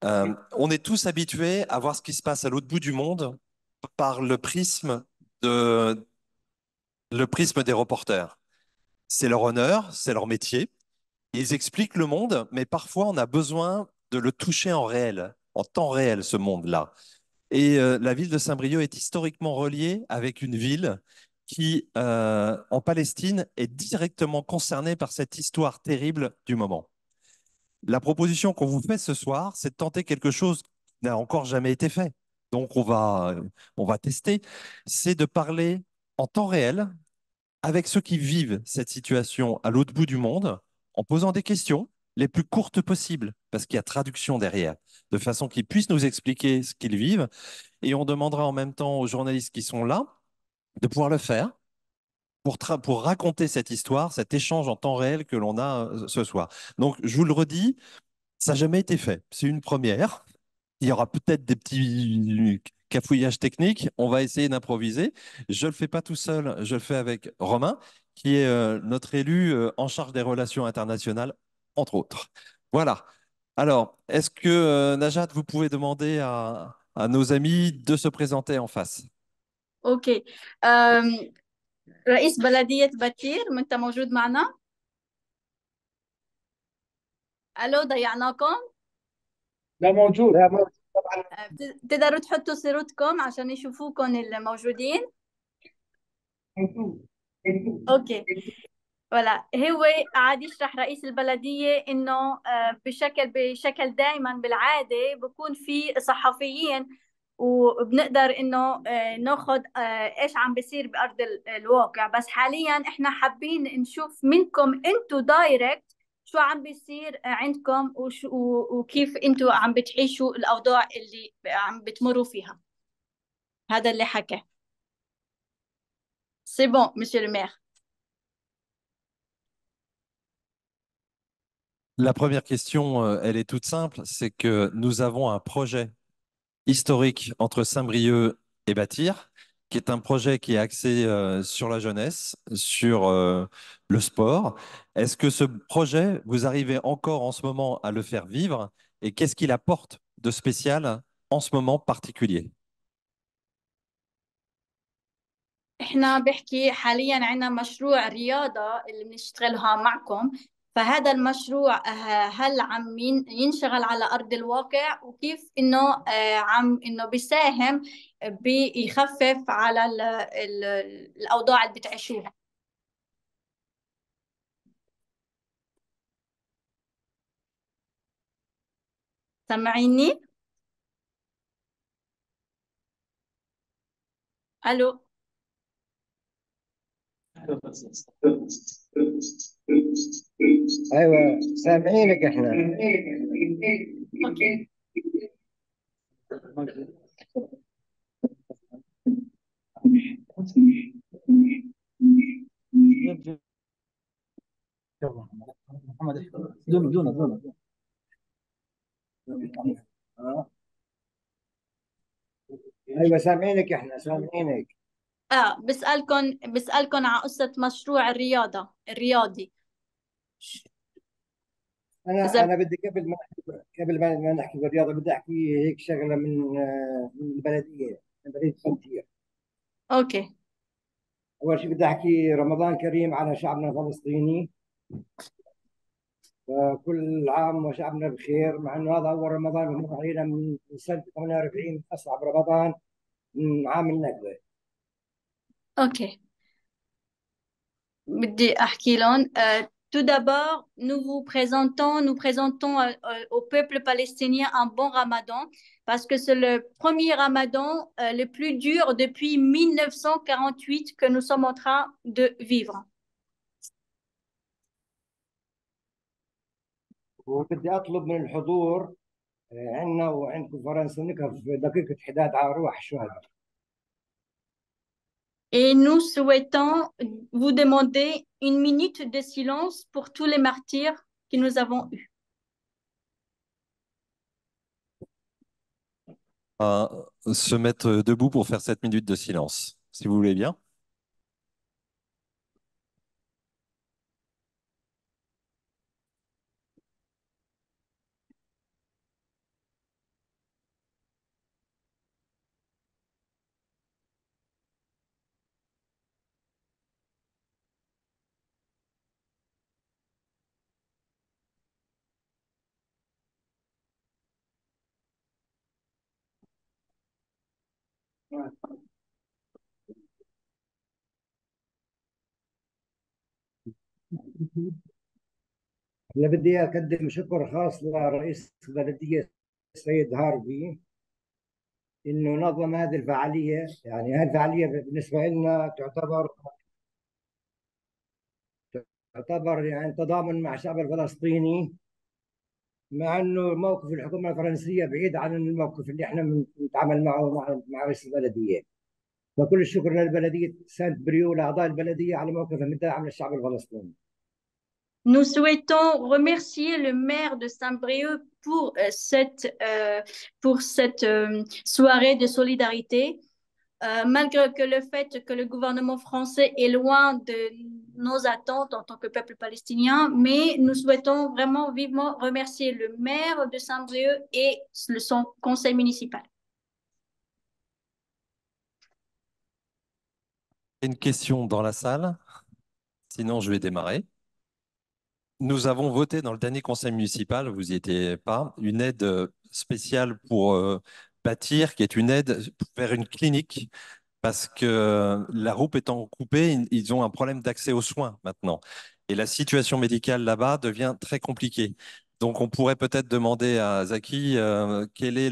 On est tous habitués à voir ce qui se passe à l'autre bout du monde par le prisme des reporters. C'est leur honneur, c'est leur métier. Ils expliquent le monde, mais parfois on a besoin de le toucher en réel, en temps réel, ce monde-là. Et la ville de Saint-Brieuc est historiquement reliée avec une ville qui, en Palestine, est directement concernée par cette histoire terrible du moment. La proposition qu'on vous fait ce soir, c'est de tenter quelque chose qui n'a encore jamais été fait. Donc on va tester, c'est de parler en temps réel avec ceux qui vivent cette situation à l'autre bout du monde, en posant des questions les plus courtes possibles, parce qu'il y a traduction derrière, de façon qu'ils puissent nous expliquer ce qu'ils vivent. Et on demandera en même temps aux journalistes qui sont là de pouvoir le faire pour raconter cette histoire, cet échange en temps réel que l'on a ce soir. Donc, je vous le redis, ça n'a jamais été fait. C'est une première. Il y aura peut-être des petits cafouillages techniques. On va essayer d'improviser. Je ne le fais pas tout seul, je le fais avec Romain, qui est notre élu en charge des relations internationales, entre autres. Voilà. Alors, est-ce que Najat, vous pouvez demander à nos amis de se présenter en face? اوكي. رئيس بلدية بتير، انت موجود معنا؟ الو، ضيعناكم. لا موجود. لا موجود طبعا. بتقدروا تحطوا صورتكم عشان يشوفوكم الموجودين. اوكي. ولا هو قاعد يشرح رئيس البلدية إنه بشكل دائما بالعادة بكون في صحفيين، وبنقدر إنه ناخد إيش عم بيصير بأرض الواقع. بس حاليا إحنا حابين نشوف منكم أنتوا دايركت شو عم بيصير عندكم، وكيف أنتوا عم بتعيشوا الأوضاع اللي عم بتمروا فيها. هذا اللي حكى. سي بون مسيو لو مير. La première question, elle est toute simple, c'est que nous avons un projet historique entre Saint-Brieuc et Bâtir, qui est un projet qui est axé sur la jeunesse, sur le sport. Est-ce que ce projet, vous arrivez encore en ce moment à le faire vivre et qu'est-ce qu'il apporte de spécial en ce moment particulier? احنا بحكي حاليا عندنا مشروع رياضة اللي بنشتغلها معكم. فهذا المشروع هل عم ينشغل على أرض الواقع، وكيف إنه عم إنه بيساهم بيخفف على الأوضاع اللي بتعيشوها. سامعيني؟ ألو. ايوه سامعينك احنا. أوكي. محمد دون. ايوه سامعينك احنا سامعينك. بسألكم عن قصة مشروع الرياضة الرياضي. إذا انا بدي قبل ما نحكي بالرياضه بدي احكي هيك شغله من البلديه، من بلديه فلسطين. أوكي. اول شيء بدي احكي رمضان كريم على شعبنا الفلسطيني، وكل عام وشعبنا بخير، مع انه هذا اول رمضان بمر علينا من سنه 48، اصعب رمضان من عام النكبه. أوكي. بدي أحكي لهم. Tout d'abord, nous présentons au peuple palestinien un bon Ramadan, parce que c'est le premier Ramadan le plus dur depuis 1948 que nous sommes en train de vivre. وبدي اطلب من الحضور عندنا وعندكم فرنسا نقف دقيقه حداد على روح الشهداء. Et nous souhaitons vous demander une minute de silence pour tous les martyrs que nous avons eus. Se mettre debout pour faire 7 minutes de silence, si vous voulez bien. أنا بدي أقدم شكر خاص لرئيس البلدية السيد هارفي إنه نظم هذه الفعالية. يعني هذه الفعالية بالنسبة لنا تعتبر يعني تضامن مع الشعب الفلسطيني، مع إنه موقف الحكومة الفرنسية بعيد عن الموقف اللي إحنا بنتعامل معه مع رئيس البلدية. فكل الشكر للبلدية سانت بريو لأعضاء البلدية على موقفهم الداعم للشعب الفلسطيني. Nous souhaitons remercier le maire de Saint-Brieuc pour cette soirée de solidarité. Malgré que le fait que le gouvernement français est loin de nos attentes en tant que peuple palestinien, mais nous souhaitons vraiment vivement remercier le maire de Saint-Brieuc et son conseil municipal. Une question dans la salle, sinon je vais démarrer. Nous avons voté dans le dernier conseil municipal, vous n'y étiez pas, une aide spéciale pour bâtir, qui est une aide vers une clinique, parce que la route étant coupée, ils ont un problème d'accès aux soins maintenant. Et la situation médicale là-bas devient très compliquée. Donc, on pourrait peut-être demander à Zaki quel est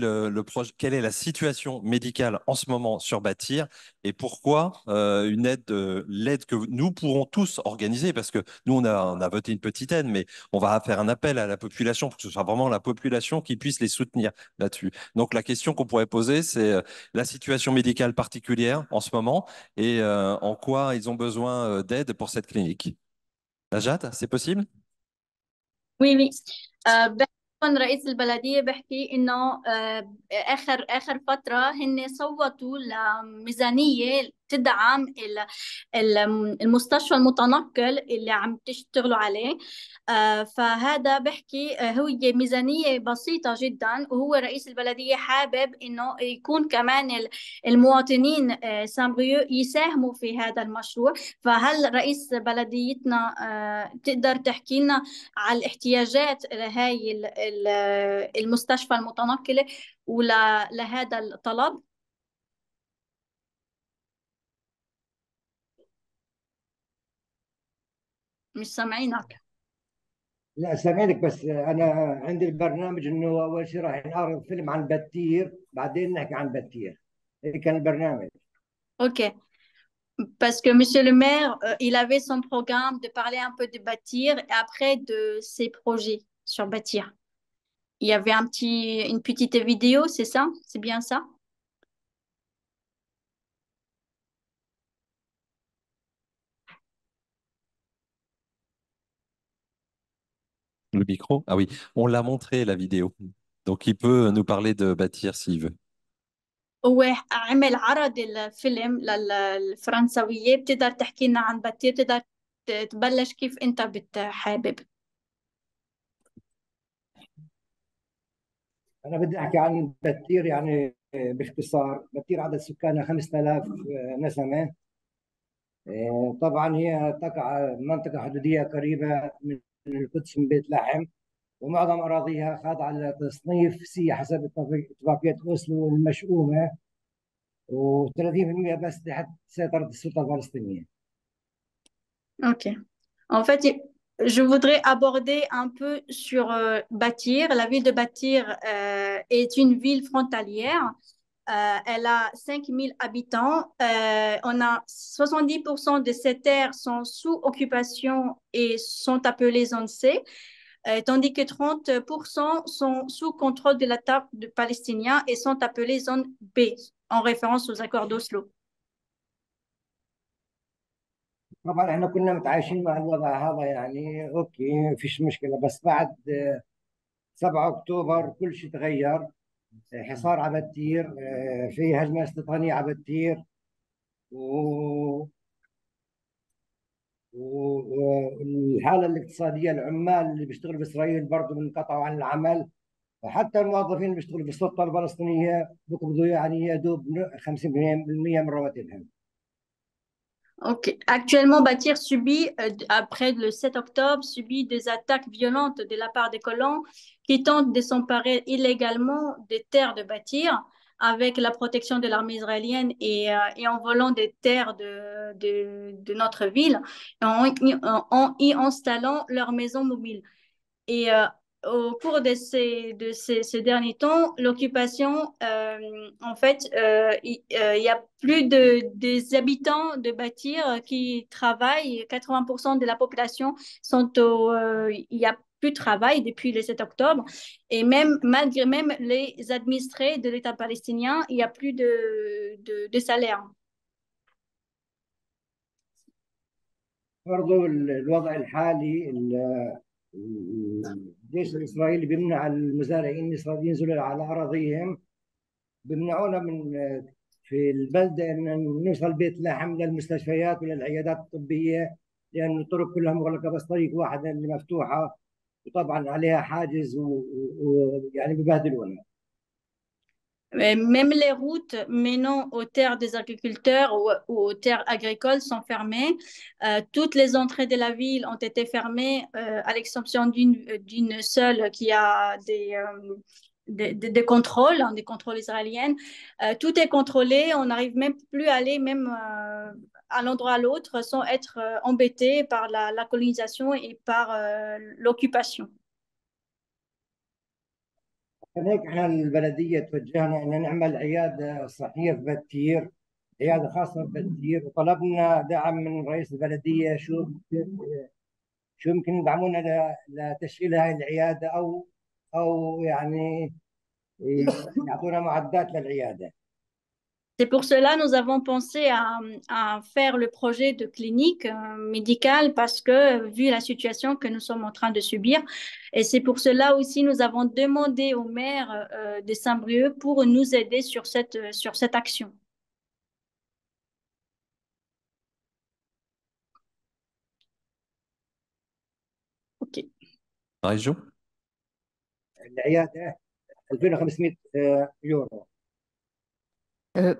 quelle est la situation médicale en ce moment sur Bâtir et pourquoi une aide, l'aide que nous pourrons tous organiser, parce que nous, on a voté une petite aide, mais on va faire un appel à la population pour que ce soit vraiment la population qui puisse les soutenir là-dessus. Donc, la question qu'on pourrait poser, c'est la situation médicale particulière en ce moment et en quoi ils ont besoin d'aide pour cette clinique. Najat, c'est possible? Oui, oui. بيكون رئيس البلدية بحكي إنه آخر فترة هن صوتوا لميزانية تدعم المستشفى المتنقل اللي عم تشتغلوا عليه. فهذا بحكي هو ميزانية بسيطة جدا، وهو رئيس البلدية حابب إنه يكون كمان المواطنين سامبريو يساهموا في هذا المشروع. فهل رئيس بلديتنا تقدر تحكي لنا على الاحتياجات لهاي المستشفى المتنقلة ولهذا الطلب؟ مش سامعينك. لا سامعينك، بس أنا عندي البرنامج إنه أول شيء راح نعرض فيلم عن بتير، بعدين نحكي عن بتير. هيك كان البرنامج. Ok. Parce que Monsieur le maire, il avait son programme de parler un peu de bâtir et après de ses projets sur bâtir. Il y avait une petite vidéo, c'est ça? C'est bien ça? Le micro? Ah oui, on l'a montré la vidéo. Donc il peut nous parler de Bâtir s'il veut. هو عمل عرض الفيلم للفرنسوية. بتقدر تحكي لنا عن بتير؟ بتقدر تبلش كيف أنت بتحابب؟ أنا بدي أحكي عن بتير. يعني باختصار، بتير عدد سكانها 5000 نسمة. طبعا هي تقع منطقة حدودية قريبة من القدس من بيت لحم، ومعظم أراضيها خاضعة لتصنيف سي حسب اتفاقية أوسلو المشؤومة، و30% بس تحت سيطرة السلطة الفلسطينية. Ok. En fait, je voudrais aborder un peu sur Bâtir. La ville de Bâtir est une ville frontalière. Elle a 5000 habitants. On a 70% de ces terres sont sous occupation et sont appelées zone C, tandis que 30% sont sous contrôle de l'État palestinien et sont appelées zone B, en référence aux accords d'Oslo. طبعا احنا كنا متعايشين مع الوضع هذا، يعني اوكي فيش مشكلة، بس بعد 7 أكتوبر كل شيء تغير. حصار على بتير، في هجمة استيطانية على بتير، والحالة الاقتصادية، العمال اللي بيشتغلوا بإسرائيل برضه انقطعوا عن العمل، وحتى الموظفين اللي بيشتغلوا بالسلطة الفلسطينية بيقبضوا يعني يا دوب 50% من رواتبهم. Ok. Actuellement, Bâtir subit, après le 7 octobre, subit des attaques violentes de la part des colons qui tentent de s'emparer illégalement des terres de Bâtir. avec la protection de l'armée israélienne et en volant des terres de notre ville, en y installant leurs maisons mobiles. Et au cours ces derniers temps, l'occupation, en fait, il y a plus des habitants de Bâtir qui travaillent. 80% de la population il y a plus de travail depuis le 7 octobre. Et même, malgré même les administrés de l'État palestinien, il n'y a plus de salaire. برضو الوضع الحالي الجيش الإسرائيلي بيمنع المزارعين الإسرائيليين ينزلوا على أراضيهم، بيمنعونا من في البلدة أن نوصل بيت لحم للمستشفيات وللعيادات الطبية، لأن الطرق كلها مغلقة، بس طريق واحدة اللي مفتوحة وطبعا عليها حاجز ويعني ببهدلونا. Même les routes menant aux terres des agriculteurs ou aux terres agricoles sont fermées. Toutes les entrées de la ville ont été fermées, à l'exception d'une seule qui a des contrôles, hein, des contrôles israéliens. Tout est contrôlé. On n'arrive même plus à aller même à l'endroit à l'autre sans être embêté par la colonisation et par l'occupation. هيك احنا البلديه توجهنا ان نعمل عياده صحيه في بتير، عياده خاصه في بتير، وطلبنا دعم من رئيس البلديه شو يمكن يدعمونا لتشغيل هاي العياده، او يعني يعطونا معدات للعياده. C'est pour cela que nous avons pensé à faire le projet de clinique médicale parce que, vu la situation que nous sommes en train de subir, et c'est pour cela aussi nous avons demandé au maire de Saint-Brieuc pour nous aider sur cette action. OK. Marie-Jo? العياده 2500 يورو.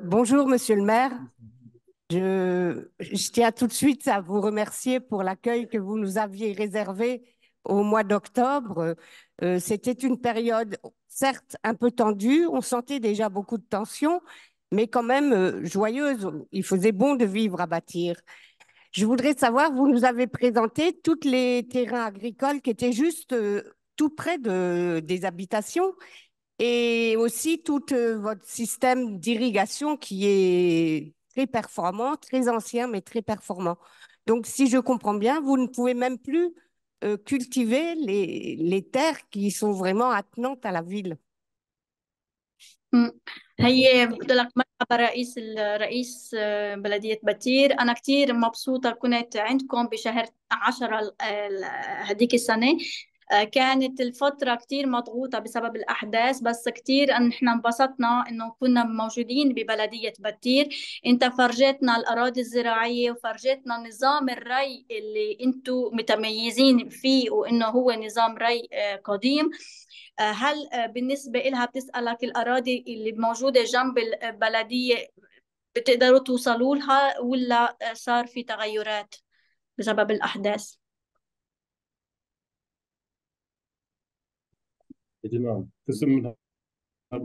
Bonjour, Monsieur le maire. Je tiens tout de suite à vous remercier pour l'accueil que vous nous aviez réservé au mois d'octobre. C'était une période, certes, un peu tendue. On sentait déjà beaucoup de tensions, mais quand même joyeuse. Il faisait bon de vivre à Bâtir. Je voudrais savoir, vous nous avez présenté tous les terrains agricoles qui étaient juste tout près des habitations, et aussi tout votre système d'irrigation qui est très performant, très ancien, mais très performant. Donc, si je comprends bien, vous ne pouvez même plus cultiver les terres qui sont vraiment attenantes à la ville. هي بدي لك مرحبا رئيس بلدية بتير. أنا كتير مبسوطة كنت عندكم بشهر 10 هديك السنة. كانت الفترة كتير مضغوطة بسبب الأحداث، بس كتير إن إحنا انبسطنا إنه كنا موجودين ببلدية بتير. أنت فرجتنا الأراضي الزراعية وفرجتنا نظام الري اللي أنتوا متميزين فيه، وإنه هو نظام ري قديم. هل بالنسبة لها بتسألك الأراضي اللي موجودة جنب البلدية بتقدروا توصلوا لها ولا صار في تغيرات بسبب الأحداث؟ يا جماعة قسم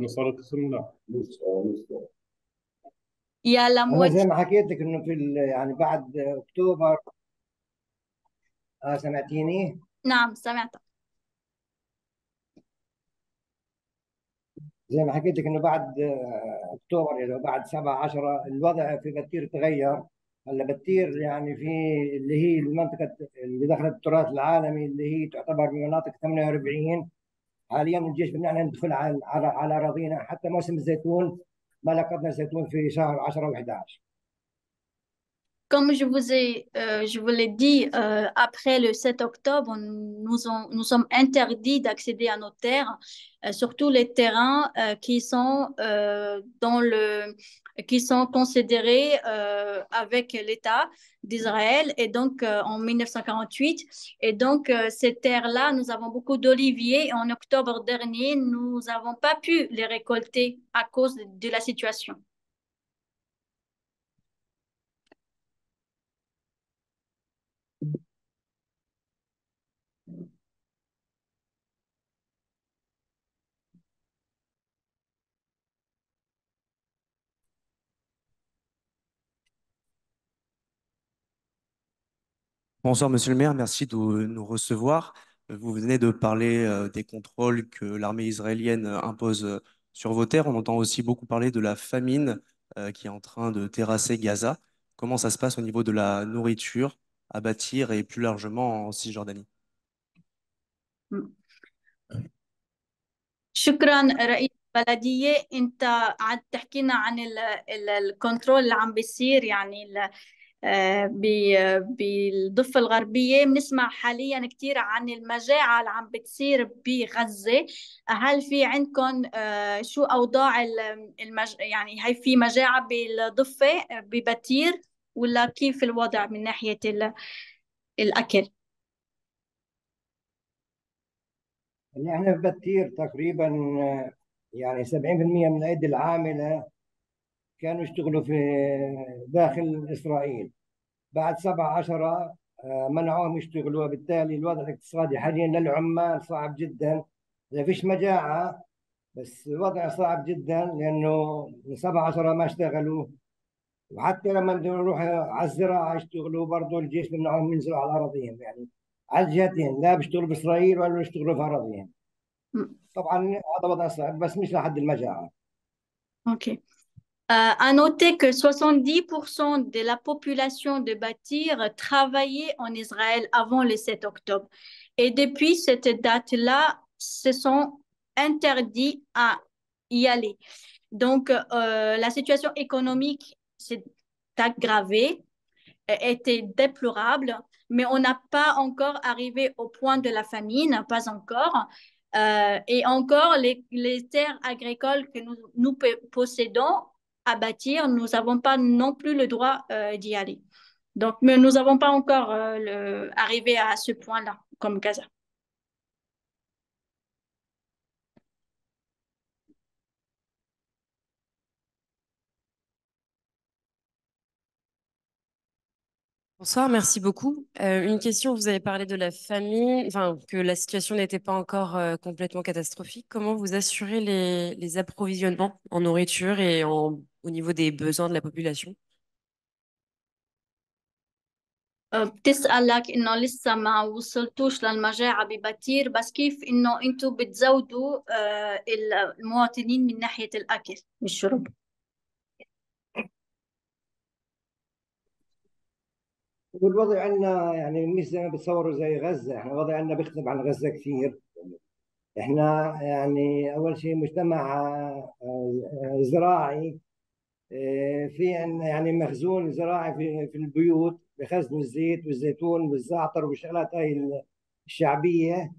صار قسم لا يا انا لموج. زي ما حكيت لك انه يعني بعد اكتوبر. سمعتيني؟ نعم سمعت. زي ما حكيت لك انه بعد اكتوبر، يعني بعد 7/10 الوضع في بتير تغير. هلا بتير يعني في اللي هي المنطقه اللي دخلت التراث العالمي، اللي هي تعتبر من مناطق 48. حاليا الجيش بيمنعنا ندخل على اراضينا، حتى موسم الزيتون ما لقطنا زيتون في شهر 10 و11. Comme je vous l'ai dit, après le 7 octobre, nous sommes interdits d'accéder à nos terres, surtout les terrains qui sont considérés avec l'État d'Israël et donc en 1948. Et donc ces terres-là, nous avons beaucoup d'oliviers et en octobre dernier, nous n'avons pas pu les récolter à cause de la situation. Bonsoir, monsieur le maire, merci de nous recevoir. Vous venez de parler des contrôles que l'armée israélienne impose sur vos terres. On entend aussi beaucoup parler de la famine qui est en train de terrasser Gaza. Comment ça se passe au niveau de la nourriture à bâtir et plus largement en Cisjordanie? شكرا رئيس البلدية. انت قعدت تحكينا عن الكنترول اللي عم بيصير، يعني بالضفة الغربية. بنسمع حاليا كثير عن المجاعة اللي عم بتصير بغزة. هل في عندكم شو أوضاع يعني هل في مجاعة بالضفة ببتير، ولا كيف الوضع من ناحية الأكل؟ يعني احنا في بتير تقريبا يعني 70% من الايدي العامله كانوا يشتغلوا في داخل اسرائيل. بعد 7/10 منعوهم يشتغلوا، وبالتالي الوضع الاقتصادي حاليا للعمال صعب جدا. إذا فيش مجاعة بس الوضع صعب جدا، لأنه من 7/10 ما اشتغلوا. وحتى لما بدهم يروحوا على الزراعة يشتغلوا برضه الجيش بمنعهم ينزلوا على أراضيهم، يعني على الجهتين، لا بيشتغلوا بإسرائيل ولا بيشتغلوا في أراضيهم. طبعا هذا وضع صعب بس مش لحد المجاعة. Ok. À noter que 70% de la population de Batir travaillait en Israël avant le 7 octobre. Et depuis cette date-là, se sont interdits à y aller. Donc, la situation économique s'est aggravée, était déplorable, mais on n'a pas encore arrivé au point de la famine, pas encore. Et encore, les terres agricoles que nous possédons à bâtir, nous n'avons pas non plus le droit d'y aller. Donc, mais nous n'avons pas encore arrivé à ce point-là, comme Gaza. Bonsoir, merci beaucoup. Une question, vous avez parlé de la famine, enfin que la situation n'était pas encore complètement catastrophique. Comment vous assurez les approvisionnements en nourriture et au niveau des besoins de la population? بتسألك إنه لسه ما وصلتوش للمجاعة ببتير، بس كيف إنه أنتوا بتزودوا المواطنين من ناحية الأكل والشرب؟ والوضع عندنا يعني مش زي ما بتصوروا زي غزة. احنا الوضع عندنا بيختلف عن غزة كثير. احنا يعني أول شيء مجتمع زراعي. في عندنا يعني مخزون زراعي في البيوت، بخزنوا الزيت والزيتون والزعتر والشغلات هاي الشعبية.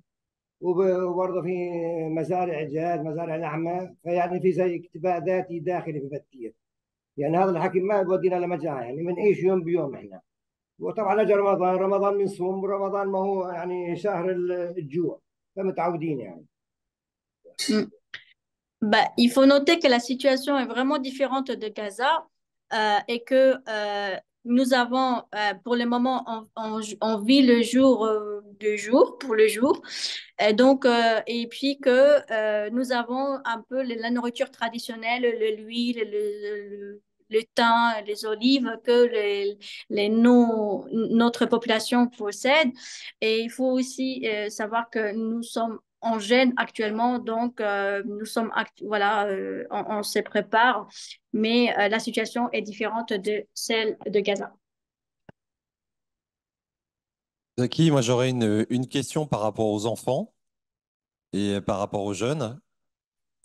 وبرضه في مزارع جاد، مزارع لحمة، فيعني في زي اكتفاء ذاتي داخلي في بتير. يعني هذا الحكي ما بودينا لمجاعة، يعني بنعيش يوم بيوم احنا. وطبعا اجى رمضان، رمضان بنصوم، ورمضان ما هو يعني شهر الجوع، فمتعودين يعني. Bah, il faut noter que la situation est vraiment différente de Gaza et que nous avons, pour le moment, on vit le jour de jour, pour le jour. Et donc, et puis que nous avons un peu la nourriture traditionnelle, l'huile, le thym, les olives que notre population possède. Et il faut aussi savoir que nous sommes en gêne actuellement, donc nous sommes voilà, on se prépare, mais la situation est différente de celle de Gaza. Zaki, moi j'aurais une question par rapport aux enfants et par rapport aux jeunes.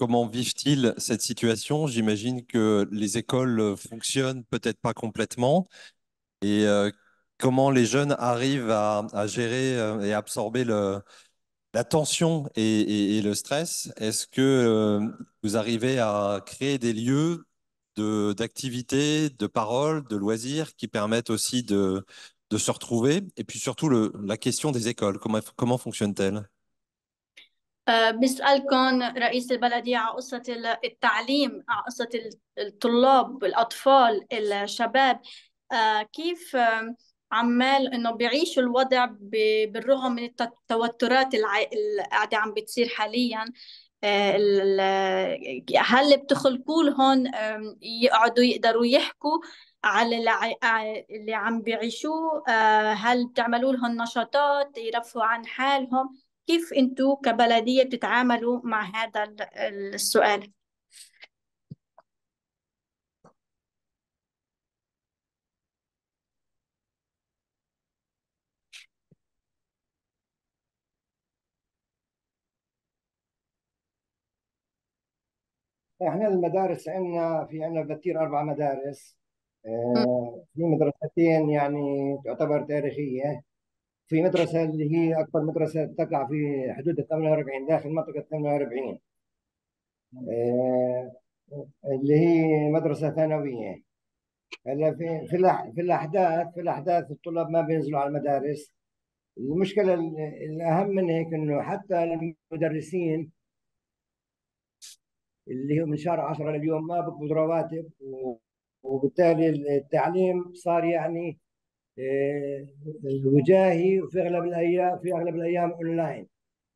Comment vivent-ils cette situation? J'imagine que les écoles fonctionnent peut-être pas complètement. Et comment les jeunes arrivent à gérer et absorber la tension et le stress? Est-ce que vous arrivez à créer des lieux d'activité, de parole, de loisirs qui permettent aussi de se retrouver? Et puis surtout la question des écoles, comment fonctionnent-elles? بسألكم رئيس البلدية على قصة التعليم، على قصة الطلاب، الأطفال، الشباب، كيف عمال إنه بيعيشوا الوضع بالرغم من التوترات اللي قاعدة عم بتصير حاليا. هل بتخلقوا لهم يقعدوا يقدروا يحكوا على اللي عم بيعيشوه؟ هل بتعملوا لهم نشاطات يرفعوا عن حالهم؟ كيف انتوا كبلدية بتتعاملوا مع هذا السؤال؟ احنا المدارس عندنا بكثير 4 مدارس. في مدرستين يعني تعتبر تاريخية. في مدرسة اللي هي أكبر مدرسة تقع في حدود ال 48 داخل منطقة 48. آه، اللي هي مدرسة ثانوية. هلا في الأحداث الطلاب ما بينزلوا على المدارس. المشكلة الأهم من هيك إنه حتى المدرسين اللي هو من شهر 10 لليوم ما بيقبضوا رواتب، وبالتالي التعليم صار يعني وجاهي، وفي اغلب الايام اونلاين.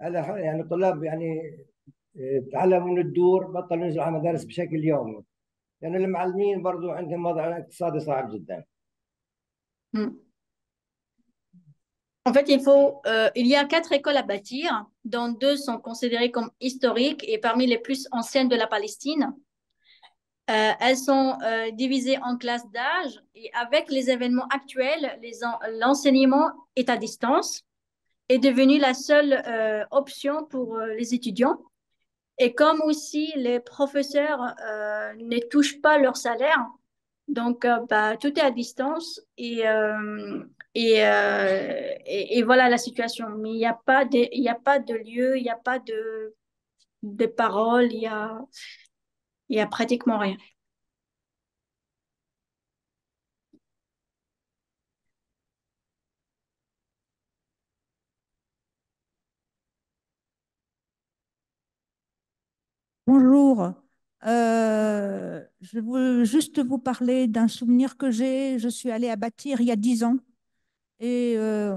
هذا يعني الطلاب يعني تعلموا من الدور، بطلوا ينزلوا على المدارس بشكل يومي، لأن المعلمين برضو عندهم وضع اقتصادي صعب جدا. En fait, il y a 4 écoles à bâtir, dont 2 sont considérées comme historiques et parmi les plus anciennes de la Palestine. Elles sont divisées en classes d'âge et avec les événements actuels, l'enseignement est à distance, est devenu la seule option pour les étudiants. Et comme aussi les professeurs ne touchent pas leur salaire, donc tout est à distance et voilà la situation. Mais il y a pas de lieu, il n'y a pas de parole, il y a pratiquement rien. Bonjour. Je veux juste vous parler d'un souvenir que j'ai. Je suis allée à Bâtir il y a 10 ans et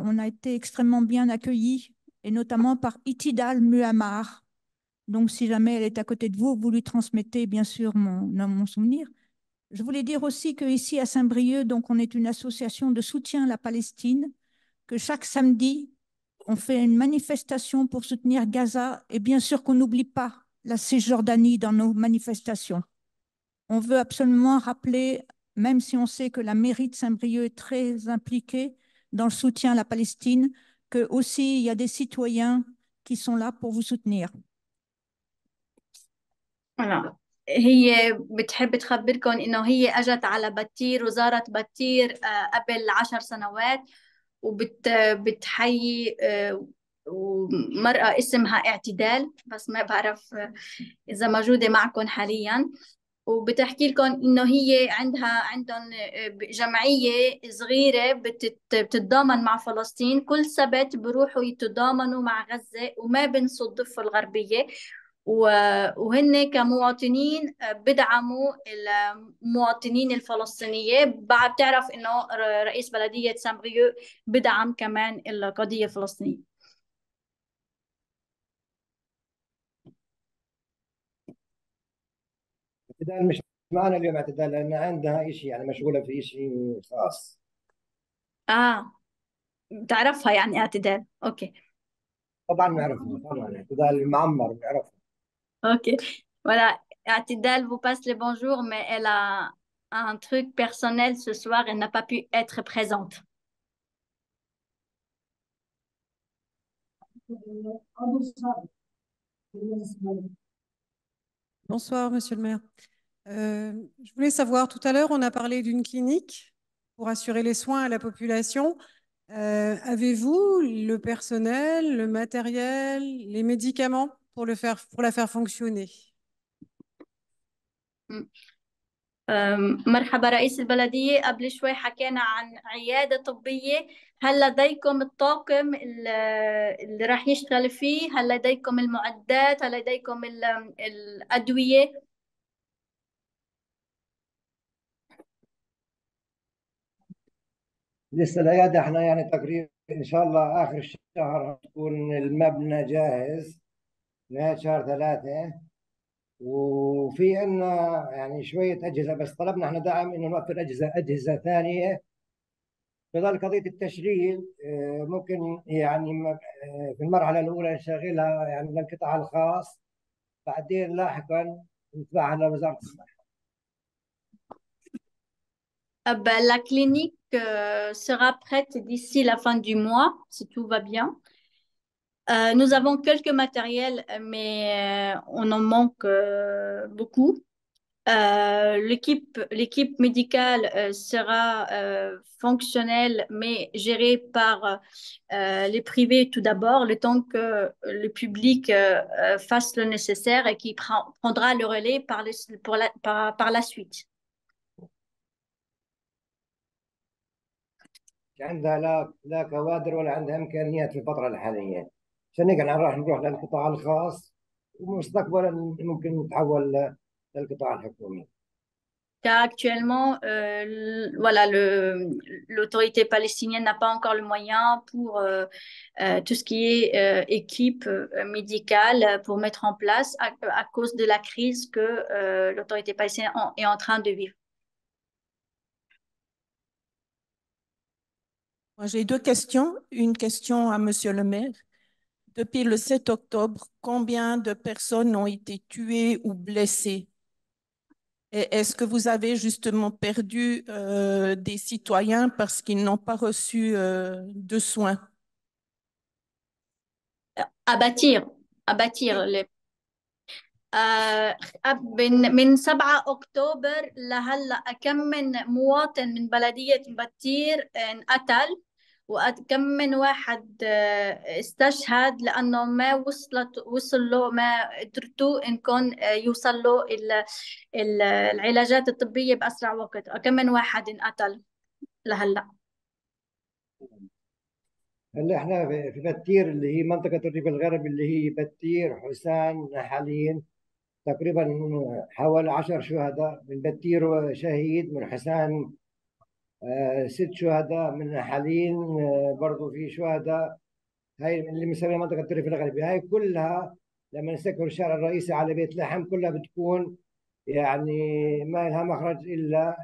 on a été extrêmement bien accueillis, et notamment par Itidal Muammar. Donc, si jamais elle est à côté de vous, vous lui transmettez bien sûr mon souvenir. Je voulais dire aussi qu'ici à Saint-Brieuc, donc, on est une association de soutien à la Palestine, que chaque samedi, on fait une manifestation pour soutenir Gaza, et bien sûr qu'on n'oublie pas la Cisjordanie dans nos manifestations. On veut absolument rappeler, même si on sait que la mairie de Saint-Brieuc est très impliquée dans le soutien à la Palestine, que aussi il y a des citoyens qui sont là pour vous soutenir. voilà. هي بتحب تخبركم إنه هي أجت على بتير وزارت بتير قبل 10 سنوات، وبتحيي مرأة اسمها اعتدال، بس ما بعرف إذا موجودة معكم حاليا. وبتحكي لكم إنه هي عندهم جمعية صغيرة بتتضامن مع فلسطين. كل سبت بروحوا يتضامنوا مع غزة وما بنسوا الضفة الغربية، وهن كمواطنين بدعموا المواطنين الفلسطينية. بتعرف إنه رئيس بلدية سامبريو بدعم كمان القضية الفلسطينية. اعتدال مش معنا اليوم، اعتدال لأن عندها شيء يعني مشغولة في شيء خاص. بتعرفها يعني اعتدال؟ أوكي. طبعا نعرفها، طبعا اعتدال معمر نعرفها. Ok. Voilà. Atidal vous passe le bonjour, mais elle a un truc personnel ce soir. Elle n'a pas pu être présente. Bonsoir, Monsieur le maire. Je voulais savoir, tout à l'heure, on a parlé d'une clinique pour assurer les soins à la population. Avez-vous le personnel, le matériel, les médicaments pour la faire fonctionner? مرحبا رئيس البلدية. قبل شوي حكينا عن عيادة طبية. هل لديكم الطاقم اللي راح يشتغل فيه؟ هل لديكم المعدات؟ هل لديكم الأدوية؟ لسه العيادة احنا يعني تقريبا ان شاء الله اخر الشهر تكون المبنى جاهز. نهاية شهر 3. وفي عندنا يعني شوية أجهزة، بس طلبنا احنا دعم إنه نوفر أجهزة ثانية. تظل قضية التشغيل ممكن يعني في المرحلة الأولى نشغلها يعني للقطاع الخاص، بعدين لاحقا ندفعها لوزارة الصحة. La clinique sera prête d'ici la fin du mois, si tout va bien. Nous avons quelques matériels, mais on en manque beaucoup. L'équipe médicale sera fonctionnelle, mais gérée par les privés tout d'abord, le temps que le public fasse le nécessaire et qui prendra le relais par la suite. عندها لا كوادر ولا عندها إمكانيات في الفترة الحالية، عشان هيك راح نروح للقطاع الخاص، ومستقبلا ممكن نتحول للقطاع الحكومي. Car actuellement, voilà, l'autorité palestinienne n'a pas encore le moyen pour tout ce qui est équipe médicale pour mettre en place à cause de la crise que l'autorité palestinienne est en train de vivre. J'ai deux questions. Une question à Monsieur le maire. Depuis le 7 octobre, combien de personnes ont été tuées ou blessées? Et est-ce que vous avez justement perdu des citoyens parce qu'ils n'ont pas reçu de soins? Abattir من 7 أكتوبر لهلا كم من مواطن من بلدية بتير انقتل، وكم من واحد استشهد لأنه ما وصل له، ما قدرتوا إنكم يوصل له العلاجات الطبية بأسرع وقت. كم من واحد انقتل لهلا. هلا احنا في بتير اللي هي منطقة الريف الغربي، اللي هي بتير، حسان، نحالين، تقريبا حوالي 10 شهداء من بتير، شهيد من حسان 6 شهداء من نحالين، برضو في شهداء. هاي اللي بنسميها منطقة الريف الغربي، هاي كلها لما نسكر الشارع الرئيسي على بيت لحم كلها بتكون يعني ما لها مخرج إلا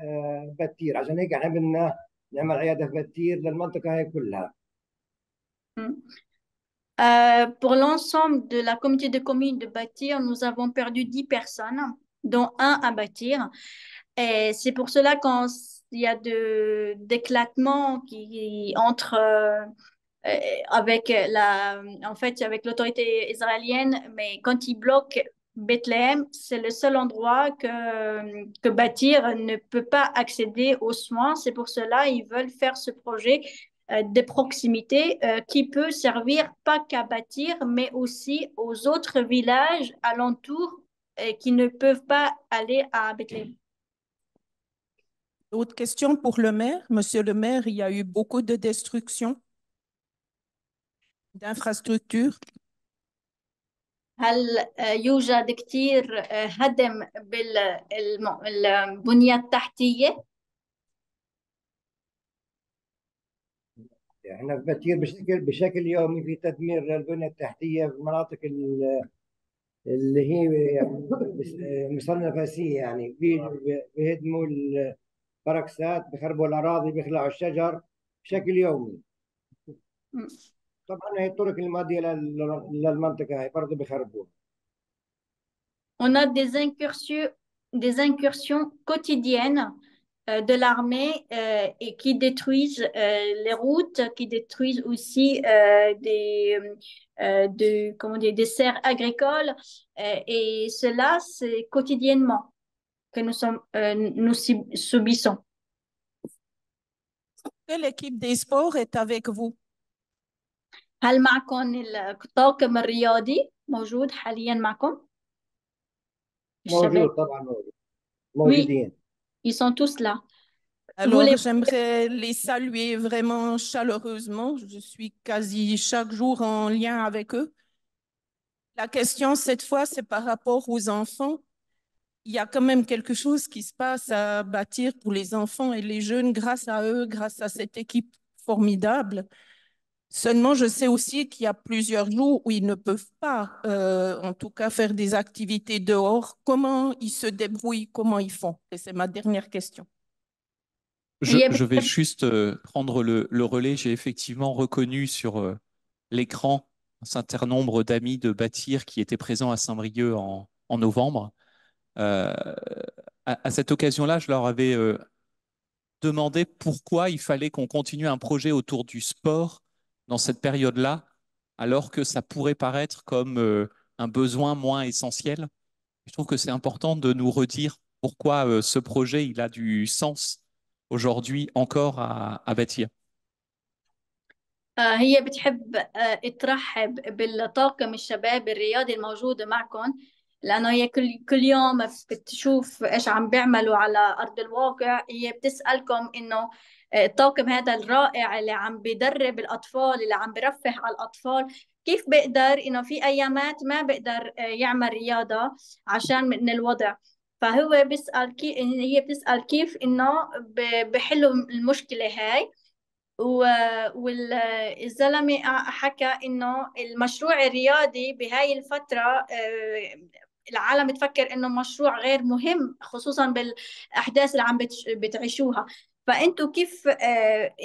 بتير. عشان هيك احنا بدنا نعمل عيادة في بتير للمنطقة هاي كلها. Pour l'ensemble de la communauté de communes de Bâtir, nous avons perdu 10 personnes, dont un à Bâtir. Et c'est pour cela qu'il y a d'éclatement qui entre avec avec l'autorité israélienne, mais quand ils bloquent Bethléem, c'est le seul endroit que Bâtir ne peut pas accéder aux soins. C'est pour cela qu'ils veulent faire ce projet de proximité qui peut servir pas qu'à Bâtir, mais aussi aux autres villages alentours qui ne peuvent pas aller à Bethléem. Autre question pour le maire. Monsieur le maire, il y a eu beaucoup de destruction d'infrastructures. هل يوجد كتير هدم بالبنية التحتية؟ احنا في بتير بشكل يومي في تدمير للبنية التحتية في المناطق اللي هي مصنفة سي، يعني بيهدموا البركسات، بيخربوا الأراضي، بيخلعوا الشجر بشكل يومي. طبعا هي الطرق المؤدية للمنطقة هي برضه بيخربوها. On a des incursions quotidiennes de l'armée et qui détruisent les routes, qui détruisent aussi des serres agricoles. Et cela, c'est quotidiennement que nous subissons. Quelle équipe des sports est avec vous? هل معكم الطاقم الرياضي موجود حاليا معكم؟ موجود طبعا، موجودين. Oui, ils sont tous là. Alors, j'aimerais les saluer vraiment chaleureusement. Je suis quasi chaque jour en lien avec eux. La question, cette fois, c'est par rapport aux enfants. Il y a quand même quelque chose qui se passe à Bâtir pour les enfants et les jeunes grâce à eux, grâce à cette équipe formidable. Seulement, je sais aussi qu'il y a plusieurs jours où ils ne peuvent pas, en tout cas, faire des activités dehors. Comment ils se débrouillent, comment ils font? Et c'est ma dernière question. Je vais juste prendre le relais. J'ai effectivement reconnu sur l'écran un certain nombre d'amis de Bâtir qui étaient présents à Saint-Brieuc en novembre. Euh, à cette occasion-là, je leur avais demandé pourquoi il fallait qu'on continue un projet autour du sport dans cette période-là, alors que ça pourrait paraître comme un besoin moins essentiel. Je trouve que c'est important de nous redire pourquoi ce projet il a du sens aujourd'hui encore à bâtir. هي بتحب ترحب بالطاقم الشباب الرياضي الموجود معكم، لأنه هي كل يوم بتشوف إيش عم بيعملوا على أرض الواقع. هي بتسألكم إنه الطاقم هذا الرائع اللي عم بيدرب الأطفال، اللي عم برفه على الأطفال، كيف بيقدر إنه في أيامات ما بيقدر يعمل رياضة عشان من الوضع. فهو بيسأل هي بتسأل كيف إنه بحلوا المشكلة هاي. والزلمة حكى إنه المشروع الرياضي بهاي الفترة العالم بتفكر إنه مشروع غير مهم، خصوصا بالأحداث اللي عم بتعيشوها. فأنتوا كيف